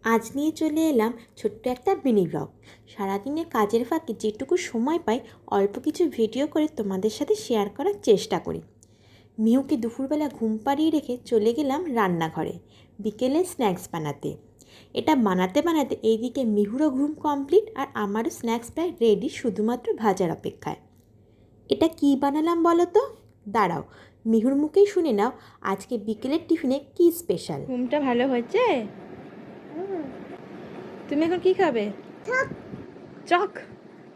আজ নিয়ে চলে এলাম ছোট্ট একটা মিনি ব্লগ। সারাদিনের কাজের ফাঁকে যেটুকু সময় পাই অল্প কিছু ভিডিও করে তোমাদের সাথে শেয়ার করার চেষ্টা করি। মিহুকে দুপুরবেলা ঘুম পাড়িয়ে রেখে চলে গেলাম রান্নাঘরে বিকেলে স্ন্যাক্স বানাতে। এটা বানাতে বানাতে এইদিকে মিহুরও ঘুম কমপ্লিট আর আমারও স্ন্যাক্স প্রায় রেডি, শুধুমাত্র ভাজার অপেক্ষায়। এটা কি বানালাম বলো তো? দাঁড়াও, মিহুর মুখেই শুনে নাও আজকে বিকেলের টিফিনে কি স্পেশাল। ঘুমটা ভালো হয়েছে? তুমি এখন কি খাবে? চক।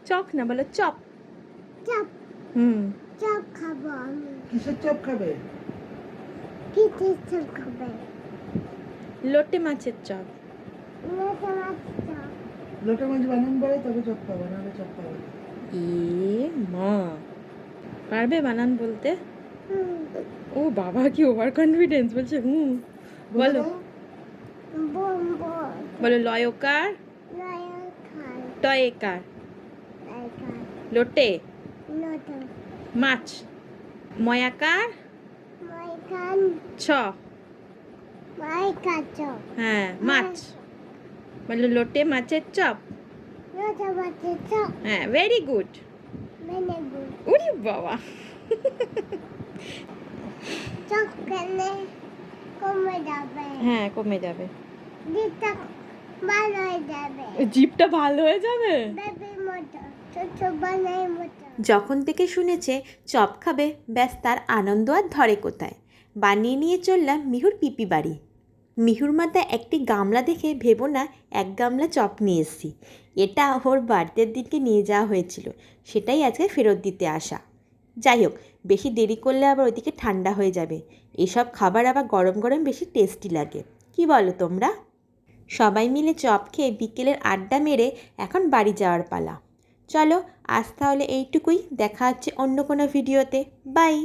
চক না, বলো চপ। চপ চপ খাবো আমি। কিসের চপ খাবে? কিসের চপ খাবে? লোটে মাছের চপ। লোটে মাছ চপ। লোটে মাছ বানান বলে তবে চপ খাবে, নাহলে চপ খাবে না। মা পারবে বানান বলতে? হুম। ও বাবা, কি ওভার কনফিডেন্স বলছে। বলো বম বম। বলো লয়কার লায়ন খাই। টয়কার লায়কার। লোটে লোটে। মাছ ময়াকার মাইকান। ছ। মাইকা চপ। হ্যাঁ, মাছ। বলো লোটে মাছের চপ। লোটে মাছের চপ। হ্যাঁ, ভেরি গুড। মেনে গুড। উরি বাবা। চপ খেলে কমে যাবে। হ্যাঁ, কমে যাবে। দিকটা ভালো হয়ে যাবে। জিভটা ভালো হয়ে যাবে। বেবির মতো ছোট বানাই মতো। যখন থেকে শুনেছে চপ খাবে, ব্যাস তার আনন্দ আর ধরে কোথায়। বানিয়ে নিয়ে চললাম মিহুর পিপি বাড়ি। মিহুর মাথায় একটি গামলা দেখে ভেবো না 1 গামলা চপ নিয়ে এসেছি। এটা ওর বার্থডের দিনকে নিয়ে যাওয়া হয়েছিল, সেটাই আজকে ফেরত দিতে আসা। যাই হোক, বেশি দেরি করলে আবার ওইদিকে ঠান্ডা হয়ে যাবে। এসব খাবার আবার গরম গরম বেশি টেস্টি লাগে, কি বলো তোমরা? সবাই মিলে চপ খেয়ে বিকেলের আড্ডা মেরে এখন বাড়ি যাওয়ার পালা। চলো আজ তাহলে এইটুকুই, দেখা হচ্ছে অন্য কোনো ভিডিওতে। বাই।